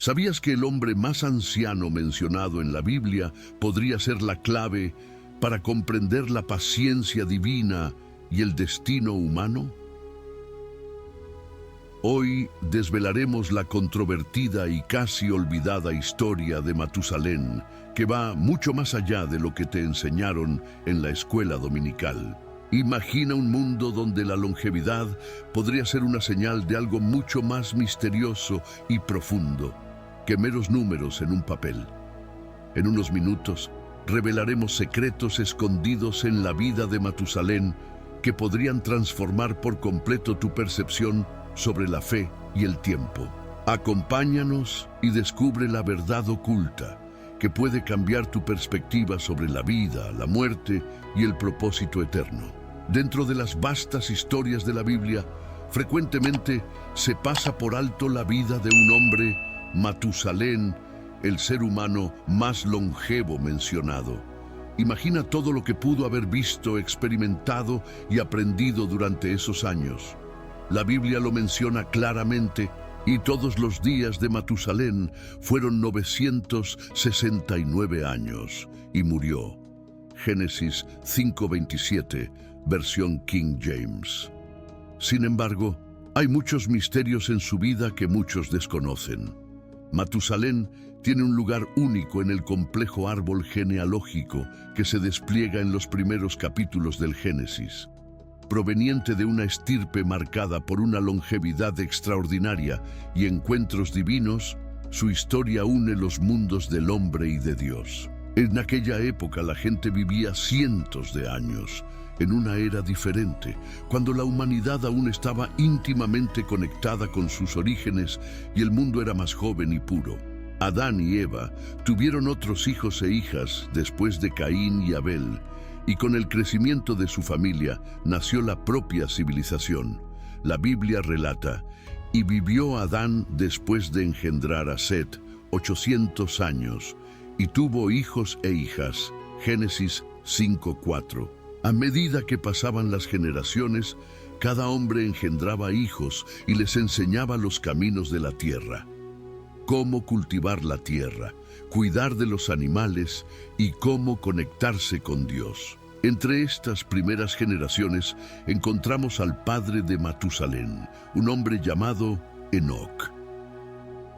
¿Sabías que el hombre más anciano mencionado en la Biblia podría ser la clave para comprender la paciencia divina y el destino humano? Hoy desvelaremos la controvertida y casi olvidada historia de Matusalén, que va mucho más allá de lo que te enseñaron en la escuela dominical. Imagina un mundo donde la longevidad podría ser una señal de algo mucho más misterioso y profundo que meros números en un papel. En unos minutos revelaremos secretos escondidos en la vida de Matusalén que podrían transformar por completo tu percepción sobre la fe y el tiempo. Acompáñanos y descubre la verdad oculta que puede cambiar tu perspectiva sobre la vida, la muerte y el propósito eterno. Dentro de las vastas historias de la Biblia, frecuentemente se pasa por alto la vida de un hombre, Matusalén, el ser humano más longevo mencionado. Imagina todo lo que pudo haber visto, experimentado y aprendido durante esos años. La Biblia lo menciona claramente, y todos los días de Matusalén fueron 969 años, y murió. Génesis 5:27, versión King James. Sin embargo, hay muchos misterios en su vida que muchos desconocen. Matusalén tiene un lugar único en el complejo árbol genealógico que se despliega en los primeros capítulos del Génesis. Proveniente de una estirpe marcada por una longevidad extraordinaria y encuentros divinos, su historia une los mundos del hombre y de Dios. En aquella época la gente vivía cientos de años, en una era diferente, cuando la humanidad aún estaba íntimamente conectada con sus orígenes y el mundo era más joven y puro. Adán y Eva tuvieron otros hijos e hijas después de Caín y Abel, y con el crecimiento de su familia nació la propia civilización. La Biblia relata: y vivió Adán después de engendrar a Set 800 años, y tuvo hijos e hijas. Génesis 5:4. A medida que pasaban las generaciones, cada hombre engendraba hijos y les enseñaba los caminos de la tierra. Cómo cultivar la tierra, cuidar de los animales y cómo conectarse con Dios. Entre estas primeras generaciones encontramos al padre de Matusalén, un hombre llamado Enoc.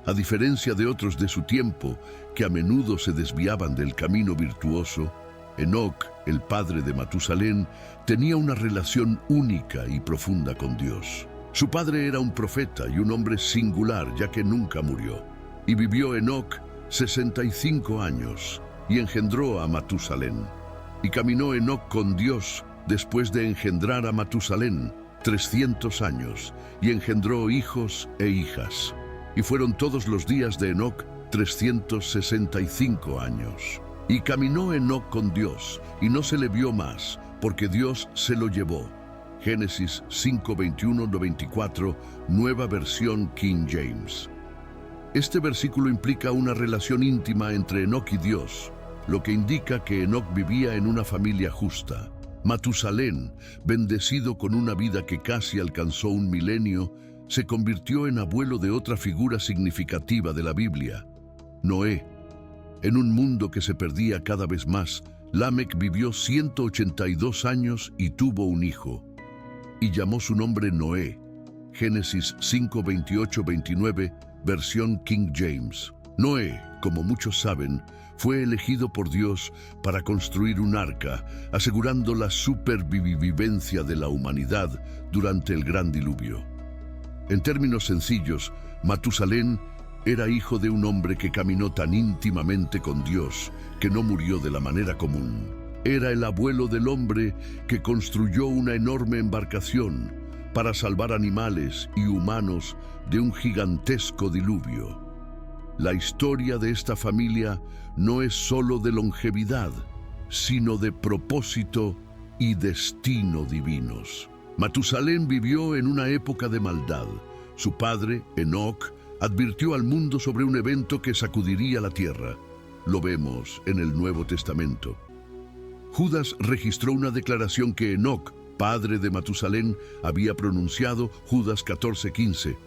A diferencia de otros de su tiempo, que a menudo se desviaban del camino virtuoso, Enoc, el padre de Matusalén, tenía una relación única y profunda con Dios. Su padre era un profeta y un hombre singular, ya que nunca murió. Y vivió Enoc 65 años y engendró a Matusalén. Y caminó Enoc con Dios después de engendrar a Matusalén 300 años y engendró hijos e hijas. Y fueron todos los días de Enoc 365 años. Y caminó Enoc con Dios y no se le vio más, porque Dios se lo llevó. Génesis 5:21-24, nueva versión King James. Este versículo implica una relación íntima entre Enoc y Dios, lo que indica que Enoc vivía en una familia justa. Matusalén, bendecido con una vida que casi alcanzó un milenio, se convirtió en abuelo de otra figura significativa de la Biblia, Noé. En un mundo que se perdía cada vez más, Lamec vivió 182 años y tuvo un hijo, y llamó su nombre Noé. Génesis 5:28-29, versión King James. Noé, como muchos saben, fue elegido por Dios para construir un arca, asegurando la supervivencia de la humanidad durante el gran diluvio. En términos sencillos, Matusalén era hijo de un hombre que caminó tan íntimamente con Dios que no murió de la manera común. Era el abuelo del hombre que construyó una enorme embarcación para salvar animales y humanos de un gigantesco diluvio. La historia de esta familia no es solo de longevidad, sino de propósito y destino divinos. Matusalén vivió en una época de maldad. Su padre, Enoc, advirtió al mundo sobre un evento que sacudiría la tierra. Lo vemos en el Nuevo Testamento. Judas registró una declaración que Enoc, padre de Matusalén, había pronunciado, Judas 14:15.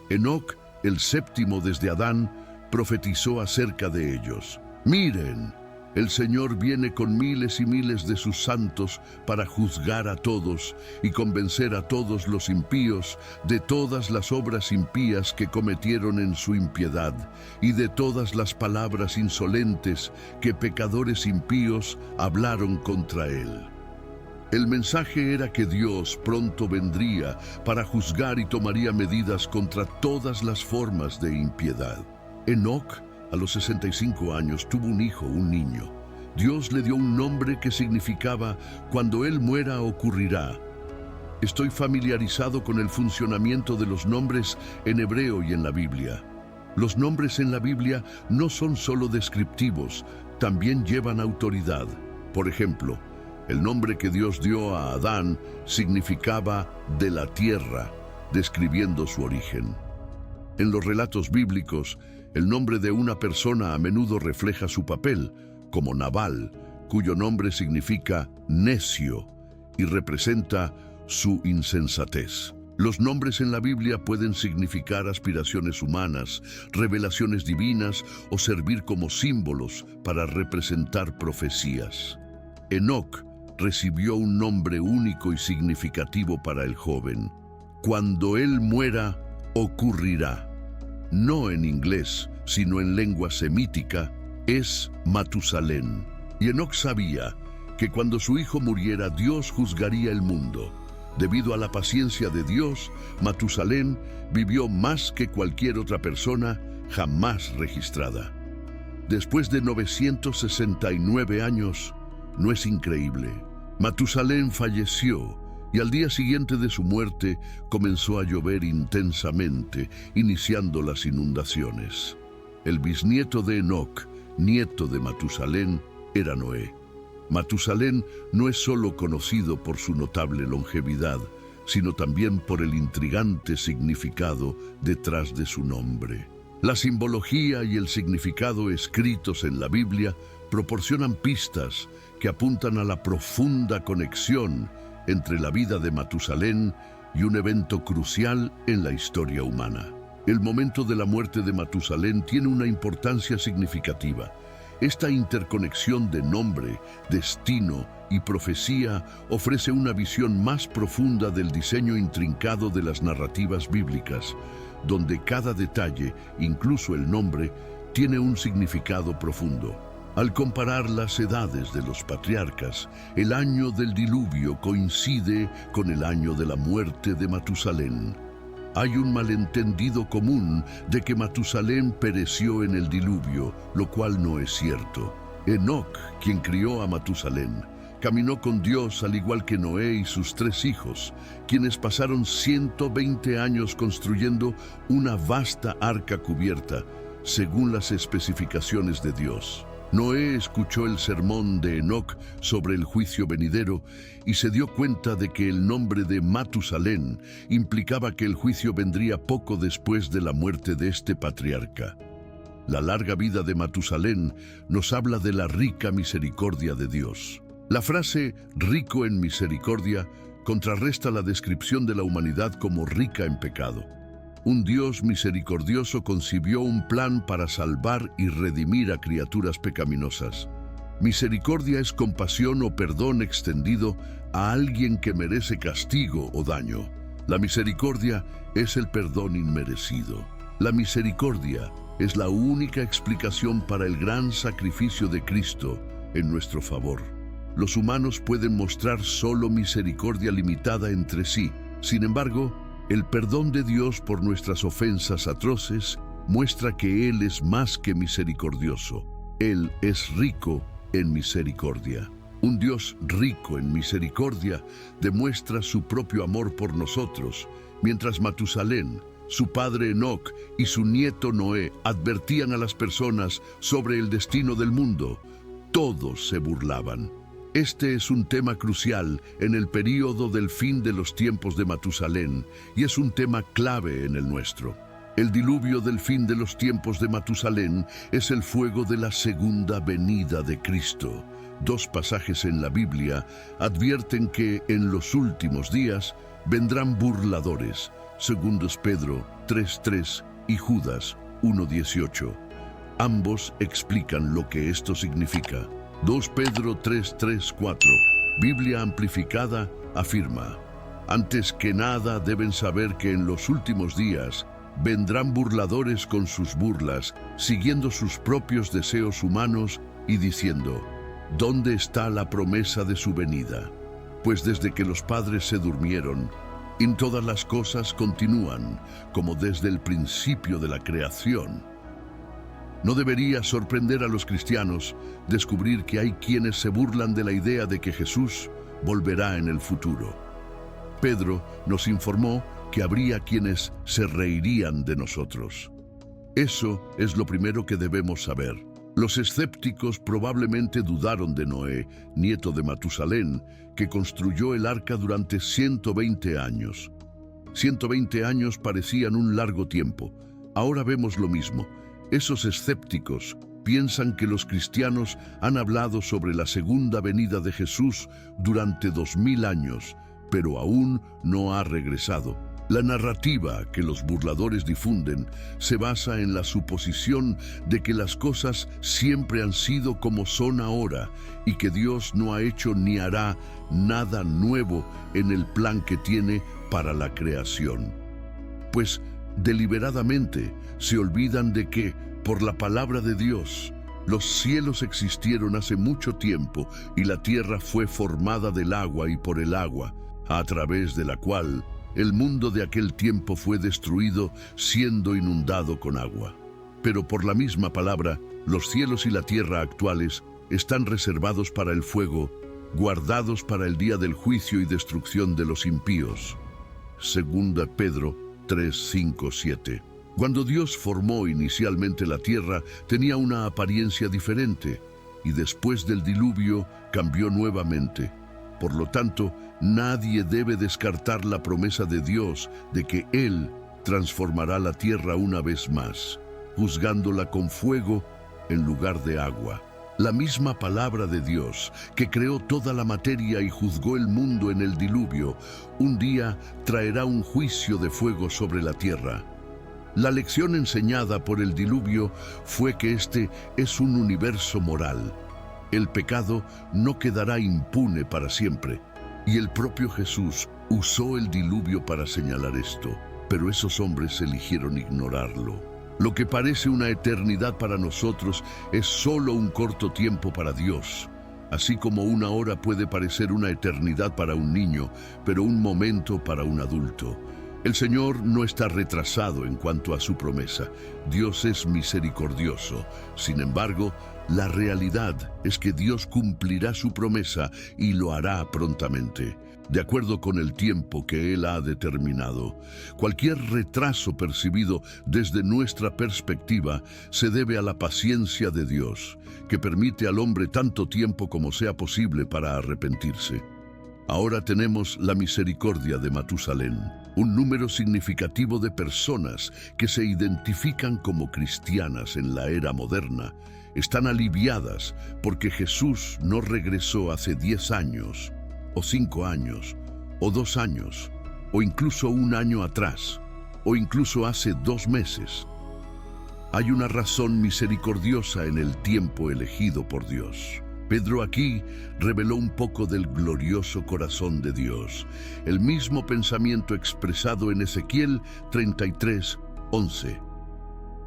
Enoc el séptimo desde Adán, profetizó acerca de ellos. Miren, el Señor viene con miles y miles de sus santos para juzgar a todos y convencer a todos los impíos de todas las obras impías que cometieron en su impiedad y de todas las palabras insolentes que pecadores impíos hablaron contra él. El mensaje era que Dios pronto vendría para juzgar y tomaría medidas contra todas las formas de impiedad. Enoc, a los 65 años, tuvo un hijo, un niño. Dios le dio un nombre que significaba «cuando él muera ocurrirá». Estoy familiarizado con el funcionamiento de los nombres en hebreo y en la Biblia. Los nombres en la Biblia no son solo descriptivos, también llevan autoridad. Por ejemplo, el nombre que Dios dio a Adán significaba «de la tierra», describiendo su origen. En los relatos bíblicos, el nombre de una persona a menudo refleja su papel, como Nabal, cuyo nombre significa necio y representa su insensatez. Los nombres en la Biblia pueden significar aspiraciones humanas, revelaciones divinas o servir como símbolos para representar profecías. Enoc recibió un nombre único y significativo para el joven. Cuando él muera, ocurrirá. No en inglés, sino en lengua semítica, es Matusalén. Y Enoc sabía que cuando su hijo muriera, Dios juzgaría el mundo. Debido a la paciencia de Dios, Matusalén vivió más que cualquier otra persona jamás registrada. Después de 969 años, ¿no es increíble? Matusalén falleció y al día siguiente de su muerte comenzó a llover intensamente, iniciando las inundaciones. El bisnieto de Enoc, nieto de Matusalén, era Noé. Matusalén no es solo conocido por su notable longevidad, sino también por el intrigante significado detrás de su nombre. La simbología y el significado escritos en la Biblia proporcionan pistas que apuntan a la profunda conexión entre la vida de Matusalén y un evento crucial en la historia humana. El momento de la muerte de Matusalén tiene una importancia significativa. Esta interconexión de nombre, destino y profecía ofrece una visión más profunda del diseño intrincado de las narrativas bíblicas, donde cada detalle, incluso el nombre, tiene un significado profundo. Al comparar las edades de los patriarcas, el año del diluvio coincide con el año de la muerte de Matusalén. Hay un malentendido común de que Matusalén pereció en el diluvio, lo cual no es cierto. Enoc, quien crió a Matusalén, caminó con Dios al igual que Noé y sus 3 hijos, quienes pasaron 120 años construyendo una vasta arca cubierta, según las especificaciones de Dios. Noé escuchó el sermón de Enoc sobre el juicio venidero y se dio cuenta de que el nombre de Matusalén implicaba que el juicio vendría poco después de la muerte de este patriarca. La larga vida de Matusalén nos habla de la rica misericordia de Dios. La frase «rico en misericordia» contrarresta la descripción de la humanidad como rica en pecado. Un Dios misericordioso concibió un plan para salvar y redimir a criaturas pecaminosas. Misericordia es compasión o perdón extendido a alguien que merece castigo o daño. La misericordia es el perdón inmerecido. La misericordia es la única explicación para el gran sacrificio de Cristo en nuestro favor. Los humanos pueden mostrar solo misericordia limitada entre sí. Sin embargo, el perdón de Dios por nuestras ofensas atroces muestra que Él es más que misericordioso. Él es rico en misericordia. Un Dios rico en misericordia demuestra su propio amor por nosotros, mientras Matusalén, su padre Enoc y su nieto Noé advertían a las personas sobre el destino del mundo. Todos se burlaban. Este es un tema crucial en el período del fin de los tiempos de Matusalén y es un tema clave en el nuestro. El diluvio del fin de los tiempos de Matusalén es el fuego de la segunda venida de Cristo. 2 pasajes en la Biblia advierten que en los últimos días vendrán burladores, 2 Pedro 3:3 y Judas 1:18. Ambos explican lo que esto significa. 2 Pedro 3:4. Biblia amplificada afirma: antes que nada deben saber que en los últimos días vendrán burladores con sus burlas, siguiendo sus propios deseos humanos y diciendo: ¿dónde está la promesa de su venida? Pues desde que los padres se durmieron, en todas las cosas continúan, como desde el principio de la creación. No debería sorprender a los cristianos descubrir que hay quienes se burlan de la idea de que Jesús volverá en el futuro. Pedro nos informó que habría quienes se reirían de nosotros. Eso es lo primero que debemos saber. Los escépticos probablemente dudaron de Noé, nieto de Matusalén, que construyó el arca durante 120 años. 120 años parecían un largo tiempo. Ahora vemos lo mismo. Esos escépticos piensan que los cristianos han hablado sobre la segunda venida de Jesús durante 2000 años, pero aún no ha regresado. La narrativa que los burladores difunden se basa en la suposición de que las cosas siempre han sido como son ahora y que Dios no ha hecho ni hará nada nuevo en el plan que tiene para la creación. Pues deliberadamente se olvidan de que, por la palabra de Dios, los cielos existieron hace mucho tiempo y la tierra fue formada del agua y por el agua, a través de la cual el mundo de aquel tiempo fue destruido, siendo inundado con agua. Pero por la misma palabra, los cielos y la tierra actuales están reservados para el fuego, guardados para el día del juicio y destrucción de los impíos. 2 Pedro 3, 5, 7. Cuando Dios formó inicialmente la tierra, tenía una apariencia diferente, y después del diluvio cambió nuevamente. Por lo tanto, nadie debe descartar la promesa de Dios de que Él transformará la tierra una vez más, juzgándola con fuego en lugar de agua. La misma palabra de Dios, que creó toda la materia y juzgó el mundo en el diluvio, un día traerá un juicio de fuego sobre la tierra. La lección enseñada por el diluvio fue que este es un universo moral. El pecado no quedará impune para siempre, y el propio Jesús usó el diluvio para señalar esto, pero esos hombres eligieron ignorarlo. Lo que parece una eternidad para nosotros es solo un corto tiempo para Dios, así como una hora puede parecer una eternidad para un niño, pero un momento para un adulto. El Señor no está retrasado en cuanto a su promesa. Dios es misericordioso. Sin embargo, la realidad es que Dios cumplirá su promesa y lo hará prontamente, de acuerdo con el tiempo que Él ha determinado. Cualquier retraso percibido desde nuestra perspectiva se debe a la paciencia de Dios, que permite al hombre tanto tiempo como sea posible para arrepentirse. Ahora tenemos la misericordia de Matusalén, un número significativo de personas que se identifican como cristianas en la era moderna. Están aliviadas porque Jesús no regresó hace 10 años, o 5 años, o 2 años, o incluso un año atrás, o incluso hace 2 meses. Hay una razón misericordiosa en el tiempo elegido por Dios. Pedro aquí reveló un poco del glorioso corazón de Dios, el mismo pensamiento expresado en Ezequiel 33:11.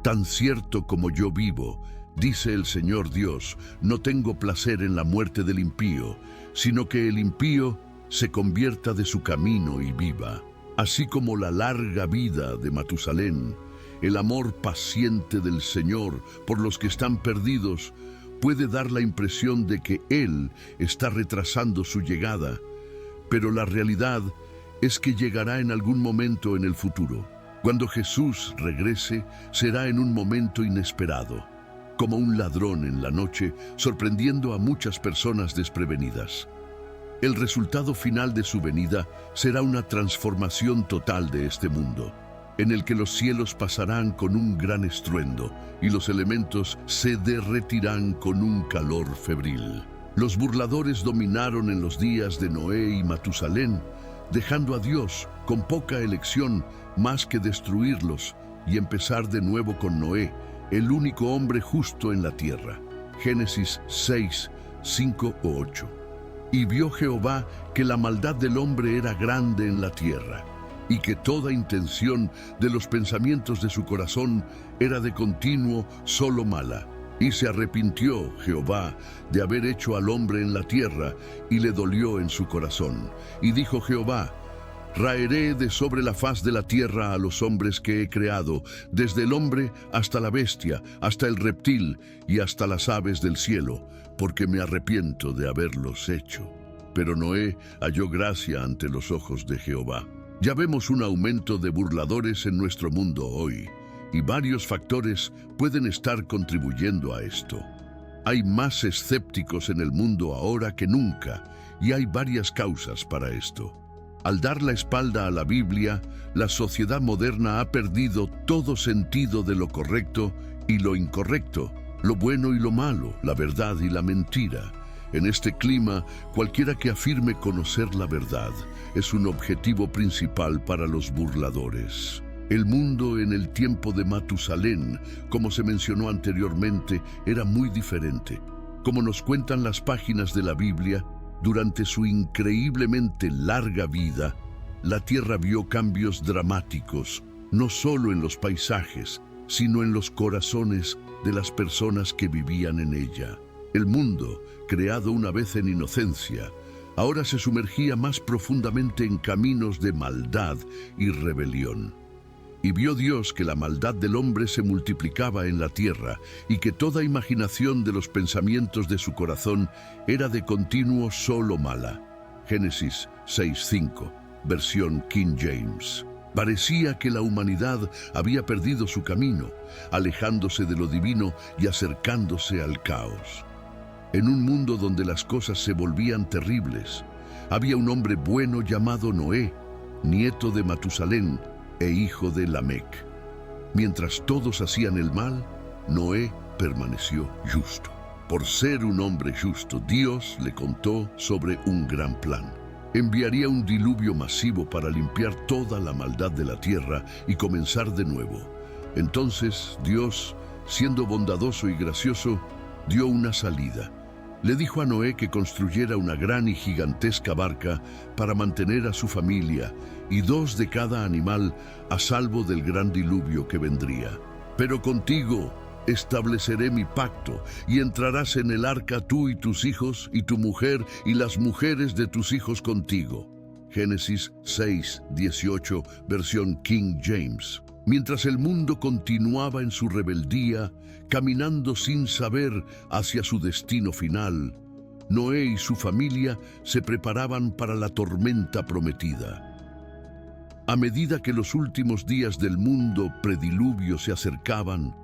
Tan cierto como yo vivo, dice el Señor Dios, no tengo placer en la muerte del impío, sino que el impío se convierta de su camino y viva. Así como la larga vida de Matusalén, el amor paciente del Señor por los que están perdidos puede dar la impresión de que Él está retrasando su llegada, pero la realidad es que llegará en algún momento en el futuro. Cuando Jesús regrese, será en un momento inesperado, como un ladrón en la noche, sorprendiendo a muchas personas desprevenidas. El resultado final de su venida será una transformación total de este mundo, en el que los cielos pasarán con un gran estruendo y los elementos se derretirán con un calor febril. Los burladores dominaron en los días de Noé y Matusalén, dejando a Dios con poca elección más que destruirlos y empezar de nuevo con Noé, el único hombre justo en la tierra. Génesis 6, 5 o 8. Y vio Jehová que la maldad del hombre era grande en la tierra, y que toda intención de los pensamientos de su corazón era de continuo solo mala. Y se arrepintió Jehová de haber hecho al hombre en la tierra, y le dolió en su corazón. Y dijo Jehová: raeré de sobre la faz de la tierra a los hombres que he creado, desde el hombre hasta la bestia, hasta el reptil y hasta las aves del cielo, porque me arrepiento de haberlos hecho. Pero Noé halló gracia ante los ojos de Jehová. Ya vemos un aumento de burladores en nuestro mundo hoy, y varios factores pueden estar contribuyendo a esto. Hay más escépticos en el mundo ahora que nunca, y hay varias causas para esto. Al dar la espalda a la Biblia, la sociedad moderna ha perdido todo sentido de lo correcto y lo incorrecto, lo bueno y lo malo, la verdad y la mentira. En este clima, cualquiera que afirme conocer la verdad es un objetivo principal para los burladores. El mundo en el tiempo de Matusalén, como se mencionó anteriormente, era muy diferente. Como nos cuentan las páginas de la Biblia, durante su increíblemente larga vida, la Tierra vio cambios dramáticos, no solo en los paisajes, sino en los corazones de las personas que vivían en ella. El mundo, creado una vez en inocencia, ahora se sumergía más profundamente en caminos de maldad y rebelión. Y vio Dios que la maldad del hombre se multiplicaba en la tierra y que toda imaginación de los pensamientos de su corazón era de continuo solo mala. Génesis 6:5, versión King James. Parecía que la humanidad había perdido su camino, alejándose de lo divino y acercándose al caos. En un mundo donde las cosas se volvían terribles, había un hombre bueno llamado Noé, nieto de Matusalén e hijo de Lamec. Mientras todos hacían el mal, Noé permaneció justo. Por ser un hombre justo, Dios le contó sobre un gran plan. Enviaría un diluvio masivo para limpiar toda la maldad de la tierra y comenzar de nuevo. Entonces Dios, siendo bondadoso y gracioso, dio una salida. Le dijo a Noé que construyera una gran y gigantesca barca para mantener a su familia y 2 de cada animal a salvo del gran diluvio que vendría. Pero contigo estableceré mi pacto, y entrarás en el arca tú y tus hijos, y tu mujer, y las mujeres de tus hijos contigo. Génesis 6:18, versión King James. Mientras el mundo continuaba en su rebeldía, caminando sin saber hacia su destino final, Noé y su familia se preparaban para la tormenta prometida. A medida que los últimos días del mundo prediluvio se acercaban,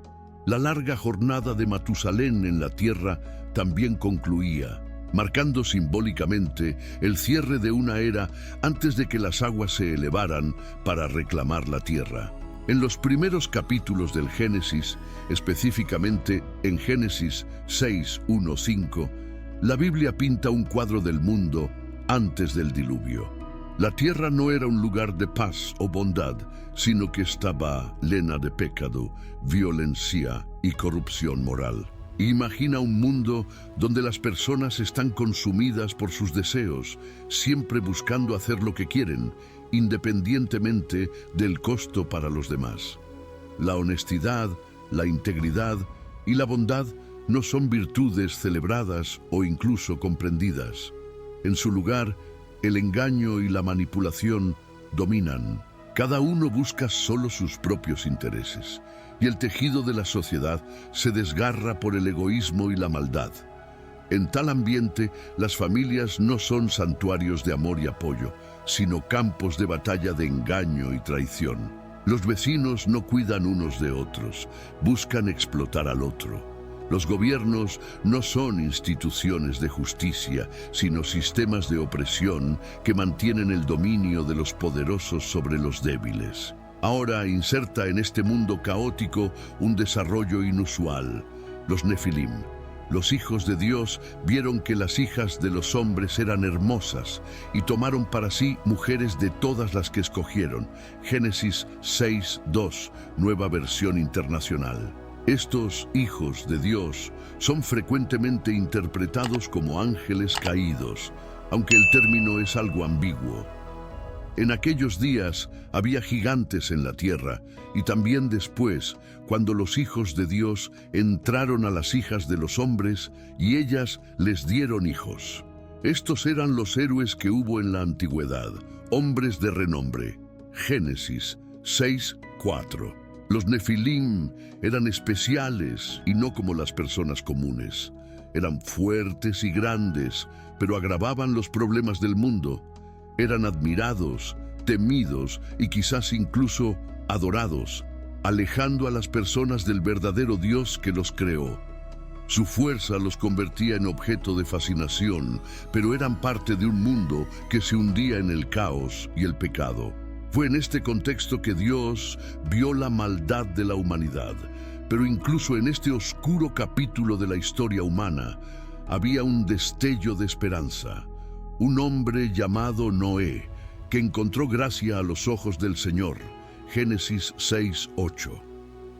la larga jornada de Matusalén en la tierra también concluía, marcando simbólicamente el cierre de una era antes de que las aguas se elevaran para reclamar la tierra. En los primeros capítulos del Génesis, específicamente en Génesis 6:1-5, la Biblia pinta un cuadro del mundo antes del diluvio. La tierra no era un lugar de paz o bondad, sino que estaba llena de pecado, violencia y corrupción moral. Imagina un mundo donde las personas están consumidas por sus deseos, siempre buscando hacer lo que quieren, independientemente del costo para los demás. La honestidad, la integridad y la bondad no son virtudes celebradas o incluso comprendidas. En su lugar, el engaño y la manipulación dominan. Cada uno busca solo sus propios intereses, y el tejido de la sociedad se desgarra por el egoísmo y la maldad. En tal ambiente, las familias no son santuarios de amor y apoyo, sino campos de batalla de engaño y traición. Los vecinos no cuidan unos de otros, buscan explotar al otro. Los gobiernos no son instituciones de justicia, sino sistemas de opresión que mantienen el dominio de los poderosos sobre los débiles. Ahora inserta en este mundo caótico un desarrollo inusual, los Nefilim. Los hijos de Dios vieron que las hijas de los hombres eran hermosas y tomaron para sí mujeres de todas las que escogieron. Génesis 6:2, Nueva Versión Internacional. Estos hijos de Dios son frecuentemente interpretados como ángeles caídos, aunque el término es algo ambiguo. En aquellos días había gigantes en la tierra, y también después, cuando los hijos de Dios entraron a las hijas de los hombres, y ellas les dieron hijos. Estos eran los héroes que hubo en la antigüedad, hombres de renombre. Génesis 6:4. Los Nefilim eran especiales y no como las personas comunes. Eran fuertes y grandes, pero agravaban los problemas del mundo. Eran admirados, temidos y quizás incluso adorados, alejando a las personas del verdadero Dios que los creó. Su fuerza los convertía en objeto de fascinación, pero eran parte de un mundo que se hundía en el caos y el pecado. Fue en este contexto que Dios vio la maldad de la humanidad, pero incluso en este oscuro capítulo de la historia humana había un destello de esperanza. Un hombre llamado Noé, que encontró gracia a los ojos del Señor. Génesis 6:8.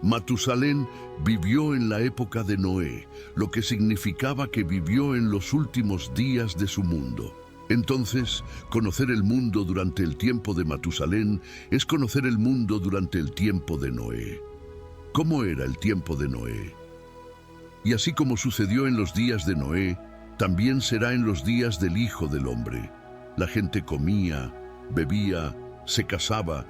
Matusalén vivió en la época de Noé, lo que significaba que vivió en los últimos días de su mundo. Entonces, conocer el mundo durante el tiempo de Matusalén es conocer el mundo durante el tiempo de Noé. ¿Cómo era el tiempo de Noé? Y así como sucedió en los días de Noé, también será en los días del Hijo del Hombre. La gente comía, bebía, se casaba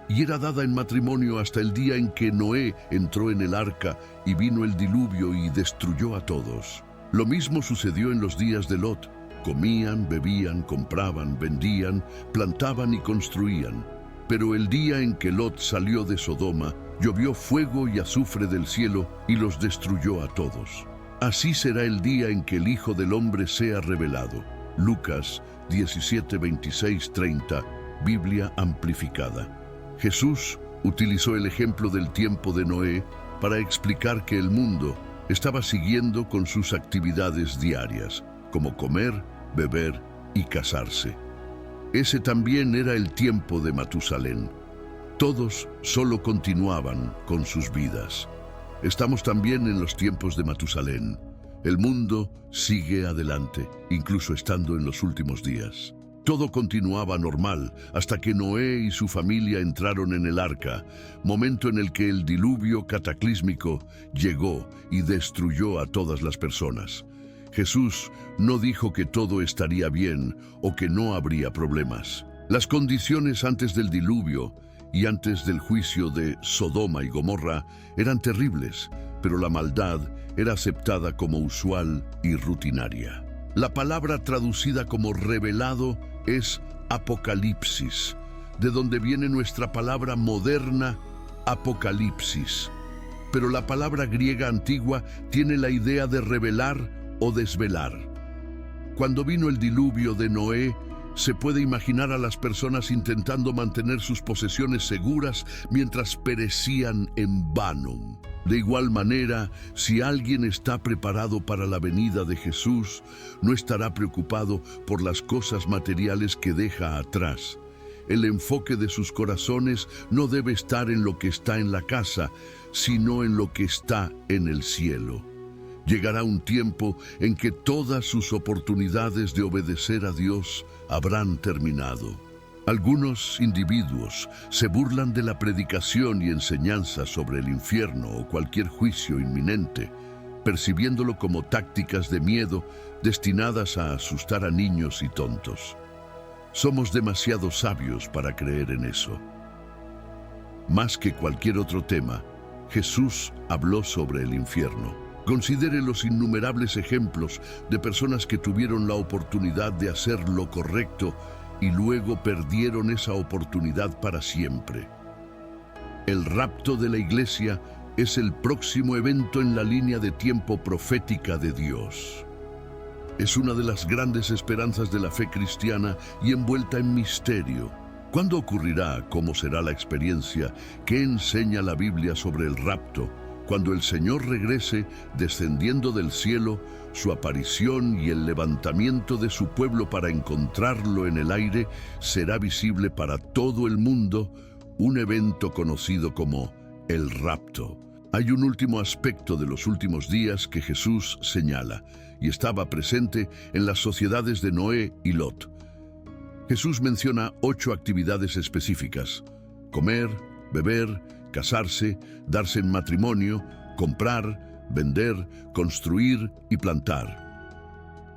y era dada en matrimonio hasta el día en que Noé entró en el arca y vino el diluvio y destruyó a todos. Lo mismo sucedió en los días de Lot. Comían, bebían, compraban, vendían, plantaban y construían. Pero el día en que Lot salió de Sodoma, llovió fuego y azufre del cielo y los destruyó a todos. Así será el día en que el Hijo del Hombre sea revelado. Lucas 17, 26, 30, Biblia amplificada. Jesús utilizó el ejemplo del tiempo de Noé para explicar que el mundo estaba siguiendo con sus actividades diarias, como comer, beber y casarse. Ese también era el tiempo de Matusalén. Todos solo continuaban con sus vidas. Estamos también en los tiempos de Matusalén. El mundo sigue adelante, incluso estando en los últimos días. Todo continuaba normal hasta que Noé y su familia entraron en el arca, momento en el que el diluvio cataclísmico llegó y destruyó a todas las personas. Jesús no dijo que todo estaría bien o que no habría problemas. Las condiciones antes del diluvio y antes del juicio de Sodoma y Gomorra eran terribles, pero la maldad era aceptada como usual y rutinaria. La palabra traducida como revelado es apocalipsis, de donde viene nuestra palabra moderna apocalipsis. Pero la palabra griega antigua tiene la idea de revelar o desvelar. Cuando vino el diluvio de Noé, se puede imaginar a las personas intentando mantener sus posesiones seguras mientras perecían en vano. De igual manera, si alguien está preparado para la venida de Jesús, no estará preocupado por las cosas materiales que deja atrás. El enfoque de sus corazones no debe estar en lo que está en la casa, sino en lo que está en el cielo. Llegará un tiempo en que todas sus oportunidades de obedecer a Dios habrán terminado. Algunos individuos se burlan de la predicación y enseñanza sobre el infierno o cualquier juicio inminente, percibiéndolo como tácticas de miedo destinadas a asustar a niños y tontos. Somos demasiado sabios para creer en eso. Más que cualquier otro tema, Jesús habló sobre el infierno. Considere los innumerables ejemplos de personas que tuvieron la oportunidad de hacer lo correcto y luego perdieron esa oportunidad para siempre. El rapto de la iglesia es el próximo evento en la línea de tiempo profética de Dios. Es una de las grandes esperanzas de la fe cristiana y envuelta en misterio. ¿Cuándo ocurrirá? ¿Cómo será la experiencia? ¿Qué enseña la Biblia sobre el rapto? Cuando el Señor regrese, descendiendo del cielo, su aparición y el levantamiento de su pueblo para encontrarlo en el aire será visible para todo el mundo, un evento conocido como el rapto. Hay un último aspecto de los últimos días que Jesús señala, y estaba presente en las sociedades de Noé y Lot. Jesús menciona 8 actividades específicas: comer, beber, casarse, darse en matrimonio, comprar, vender, construir y plantar.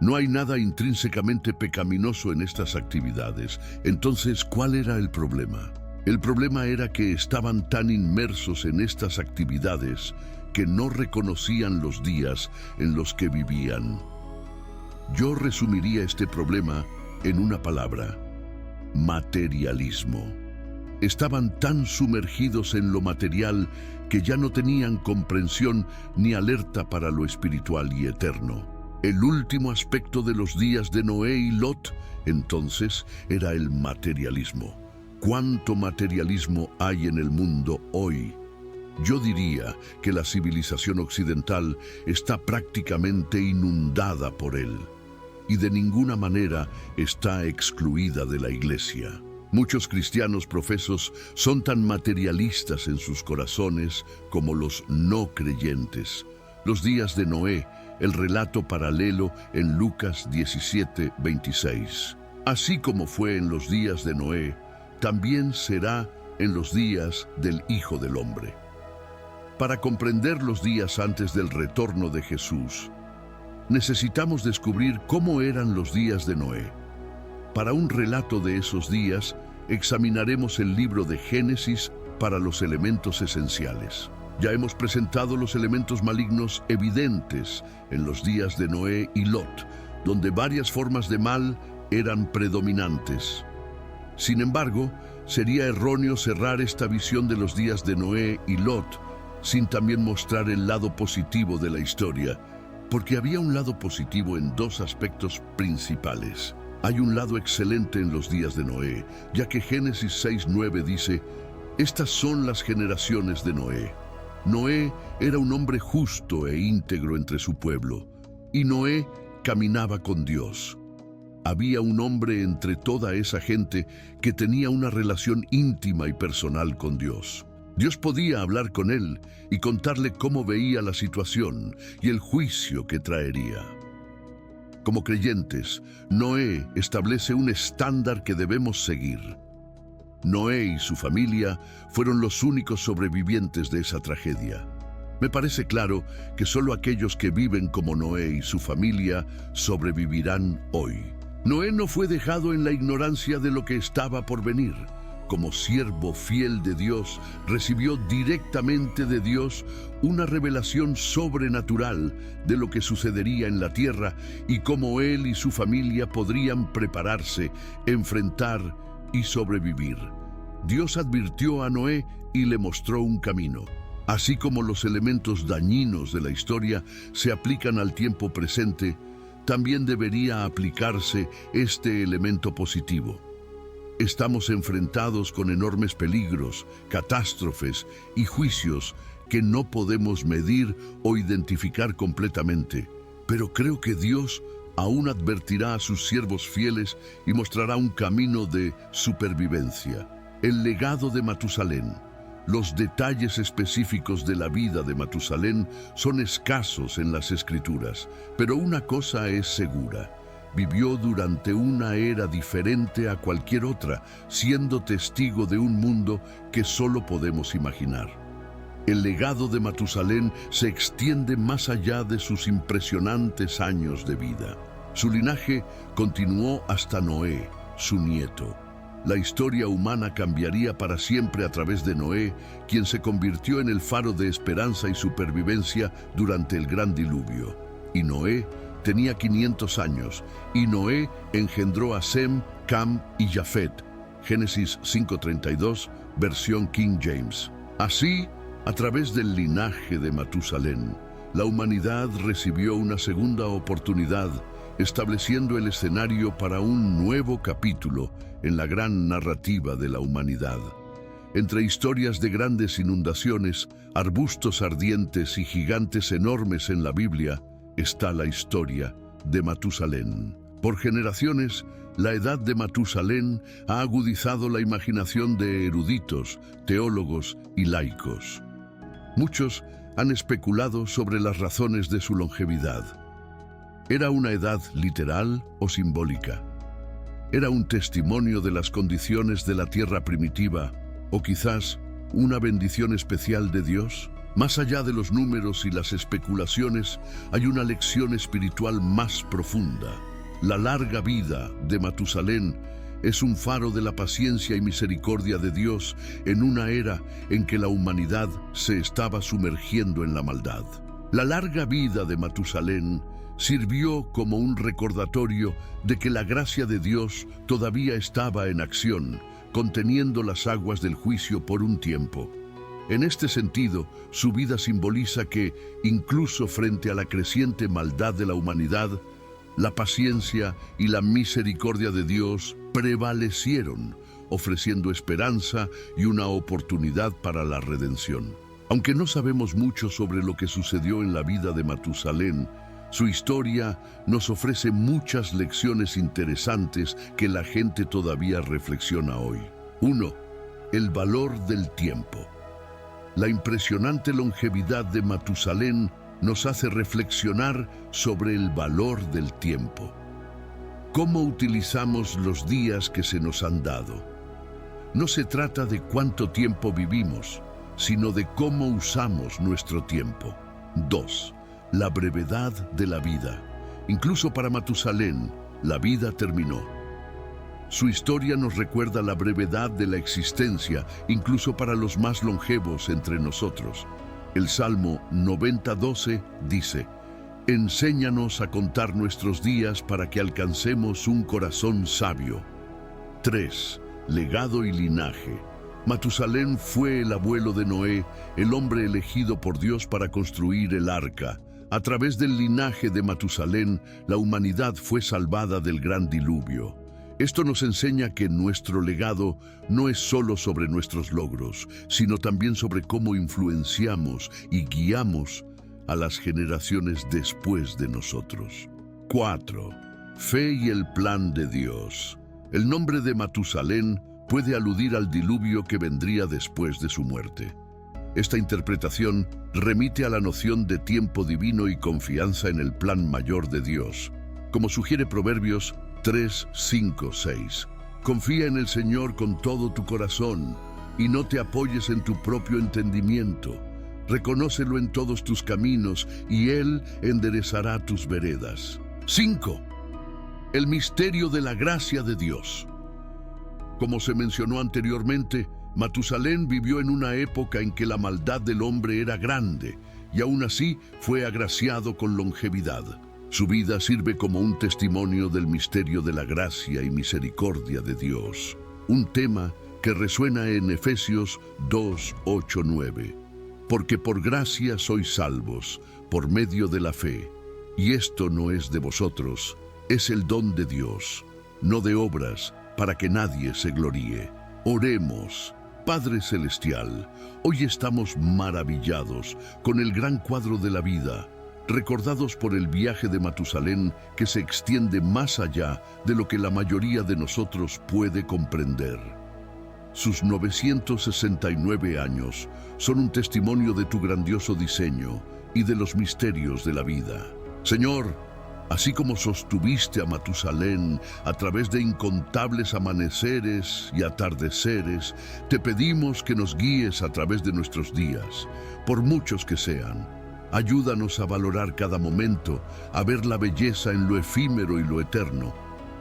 No hay nada intrínsecamente pecaminoso en estas actividades. Entonces, ¿cuál era el problema? El problema era que estaban tan inmersos en estas actividades que no reconocían los días en los que vivían. Yo resumiría este problema en una palabra: materialismo. Estaban tan sumergidos en lo material que ya no tenían comprensión ni alerta para lo espiritual y eterno. El último aspecto de los días de Noé y Lot, entonces, era el materialismo. ¿Cuánto materialismo hay en el mundo hoy? Yo diría que la civilización occidental está prácticamente inundada por él, y de ninguna manera está excluida de la Iglesia. Muchos cristianos profesos son tan materialistas en sus corazones como los no creyentes. Los días de Noé, el relato paralelo en Lucas 17:26. Así como fue en los días de Noé, también será en los días del Hijo del Hombre. Para comprender los días antes del retorno de Jesús, necesitamos descubrir cómo eran los días de Noé. Para un relato de esos días, examinaremos el libro de Génesis para los elementos esenciales. Ya hemos presentado los elementos malignos evidentes en los días de Noé y Lot, donde varias formas de mal eran predominantes. Sin embargo, sería erróneo cerrar esta visión de los días de Noé y Lot sin también mostrar el lado positivo de la historia, porque había un lado positivo en 2 aspectos principales. Hay un lado excelente en los días de Noé, ya que Génesis 6:9 dice: «Estas son las generaciones de Noé». Noé era un hombre justo e íntegro entre su pueblo, y Noé caminaba con Dios. Había un hombre entre toda esa gente que tenía una relación íntima y personal con Dios. Dios podía hablar con él y contarle cómo veía la situación y el juicio que traería. Como creyentes, Noé establece un estándar que debemos seguir. Noé y su familia fueron los únicos sobrevivientes de esa tragedia. Me parece claro que solo aquellos que viven como Noé y su familia sobrevivirán hoy. Noé no fue dejado en la ignorancia de lo que estaba por venir. Como siervo fiel de Dios, recibió directamente de Dios una revelación sobrenatural de lo que sucedería en la tierra y cómo él y su familia podrían prepararse, enfrentar y sobrevivir. Dios advirtió a Noé y le mostró un camino. Así como los elementos dañinos de la historia se aplican al tiempo presente, también debería aplicarse este elemento positivo. Estamos enfrentados con enormes peligros, catástrofes y juicios que no podemos medir o identificar completamente, pero creo que Dios aún advertirá a sus siervos fieles y mostrará un camino de supervivencia. El legado de Matusalén. Los detalles específicos de la vida de Matusalén son escasos en las Escrituras, pero una cosa es segura: vivió durante una era diferente a cualquier otra, siendo testigo de un mundo que solo podemos imaginar. El legado de Matusalén se extiende más allá de sus impresionantes años de vida. Su linaje continuó hasta Noé, su nieto. La historia humana cambiaría para siempre a través de Noé, quien se convirtió en el faro de esperanza y supervivencia durante el gran diluvio. Y Noé tenía 500 años, y Noé engendró a Sem, Cam y Jafet. Génesis 5:32, versión King James. Así, a través del linaje de Matusalén, la humanidad recibió una segunda oportunidad, estableciendo el escenario para un nuevo capítulo en la gran narrativa de la humanidad. Entre historias de grandes inundaciones, arbustos ardientes y gigantes enormes en la Biblia, está la historia de Matusalén. Por generaciones, la edad de Matusalén ha agudizado la imaginación de eruditos, teólogos y laicos. Muchos han especulado sobre las razones de su longevidad. ¿Era una edad literal o simbólica? ¿Era un testimonio de las condiciones de la tierra primitiva o quizás una bendición especial de Dios? Más allá de los números y las especulaciones, hay una lección espiritual más profunda. La larga vida de Matusalén es un faro de la paciencia y misericordia de Dios en una era en que la humanidad se estaba sumergiendo en la maldad. La larga vida de Matusalén sirvió como un recordatorio de que la gracia de Dios todavía estaba en acción, conteniendo las aguas del juicio por un tiempo. En este sentido, su vida simboliza que, incluso frente a la creciente maldad de la humanidad, la paciencia y la misericordia de Dios prevalecieron, ofreciendo esperanza y una oportunidad para la redención. Aunque no sabemos mucho sobre lo que sucedió en la vida de Matusalén, su historia nos ofrece muchas lecciones interesantes que la gente todavía reflexiona hoy. 1. El valor del tiempo. La impresionante longevidad de Matusalén nos hace reflexionar sobre el valor del tiempo. ¿Cómo utilizamos los días que se nos han dado? No se trata de cuánto tiempo vivimos, sino de cómo usamos nuestro tiempo. 2. La brevedad de la vida. Incluso para Matusalén, la vida terminó. Su historia nos recuerda la brevedad de la existencia, incluso para los más longevos entre nosotros. El Salmo 90:12 dice: «Enséñanos a contar nuestros días para que alcancemos un corazón sabio». 3. Legado y linaje. Matusalén fue el abuelo de Noé, el hombre elegido por Dios para construir el arca. A través del linaje de Matusalén, la humanidad fue salvada del gran diluvio. Esto nos enseña que nuestro legado no es solo sobre nuestros logros, sino también sobre cómo influenciamos y guiamos a las generaciones después de nosotros. 4. Fe y el plan de Dios. El nombre de Matusalén puede aludir al diluvio que vendría después de su muerte. Esta interpretación remite a la noción de tiempo divino y confianza en el plan mayor de Dios. Como sugiere Proverbios 3, 5, 6. Confía en el Señor con todo tu corazón y no te apoyes en tu propio entendimiento. Reconócelo en todos tus caminos y Él enderezará tus veredas. 5. El misterio de la gracia de Dios. Como se mencionó anteriormente, Matusalén vivió en una época en que la maldad del hombre era grande y aún así fue agraciado con longevidad. Su vida sirve como un testimonio del misterio de la gracia y misericordia de Dios, un tema que resuena en Efesios 2, 8, 9. Porque por gracia sois salvos, por medio de la fe, y esto no es de vosotros, es el don de Dios, no de obras, para que nadie se gloríe. Oremos. Padre Celestial, hoy estamos maravillados con el gran cuadro de la vida, recordados por el viaje de Matusalén que se extiende más allá de lo que la mayoría de nosotros puede comprender. Sus 969 años son un testimonio de tu grandioso diseño y de los misterios de la vida. Señor, así como sostuviste a Matusalén a través de incontables amaneceres y atardeceres, te pedimos que nos guíes a través de nuestros días, por muchos que sean. Ayúdanos a valorar cada momento, a ver la belleza en lo efímero y lo eterno,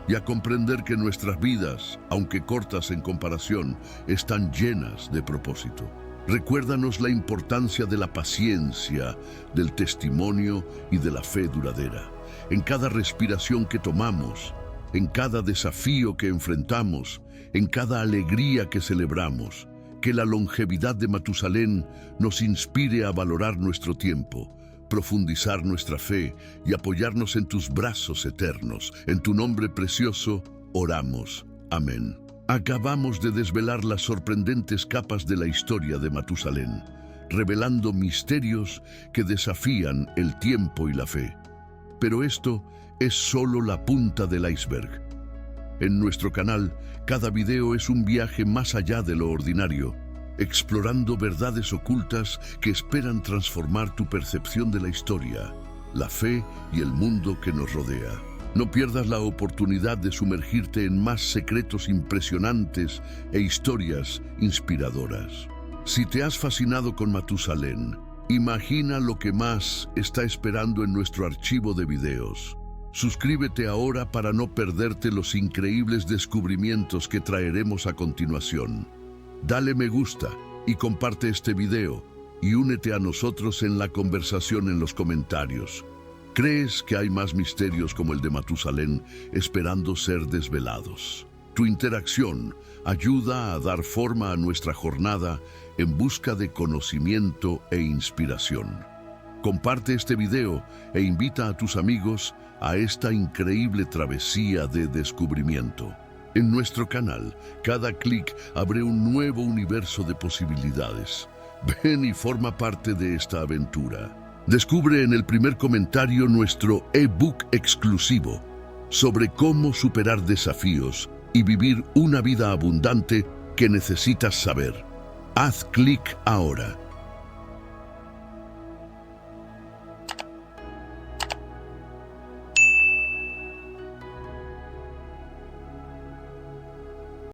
y a comprender que nuestras vidas, aunque cortas en comparación, están llenas de propósito. Recuérdanos la importancia de la paciencia, del testimonio y de la fe duradera. En cada respiración que tomamos, en cada desafío que enfrentamos, en cada alegría que celebramos, que la longevidad de Matusalén nos inspire a valorar nuestro tiempo, profundizar nuestra fe y apoyarnos en tus brazos eternos. En tu nombre precioso oramos. Amén. Acabamos de desvelar las sorprendentes capas de la historia de Matusalén, revelando misterios que desafían el tiempo y la fe. Pero esto es solo la punta del iceberg. En nuestro canal, cada video es un viaje más allá de lo ordinario, explorando verdades ocultas que esperan transformar tu percepción de la historia, la fe y el mundo que nos rodea. No pierdas la oportunidad de sumergirte en más secretos impresionantes e historias inspiradoras. Si te has fascinado con Matusalén, imagina lo que más está esperando en nuestro archivo de videos. Suscríbete ahora para no perderte los increíbles descubrimientos que traeremos a continuación. Dale me gusta y comparte este video y únete a nosotros en la conversación en los comentarios. ¿Crees que hay más misterios como el de Matusalén esperando ser desvelados? Tu interacción ayuda a dar forma a nuestra jornada en busca de conocimiento e inspiración. Comparte este video e invita a tus amigos a esta increíble travesía de descubrimiento. En nuestro canal, cada clic abre un nuevo universo de posibilidades. Ven y forma parte de esta aventura. Descubre en el primer comentario nuestro ebook exclusivo sobre cómo superar desafíos y vivir una vida abundante que necesitas saber. Haz clic ahora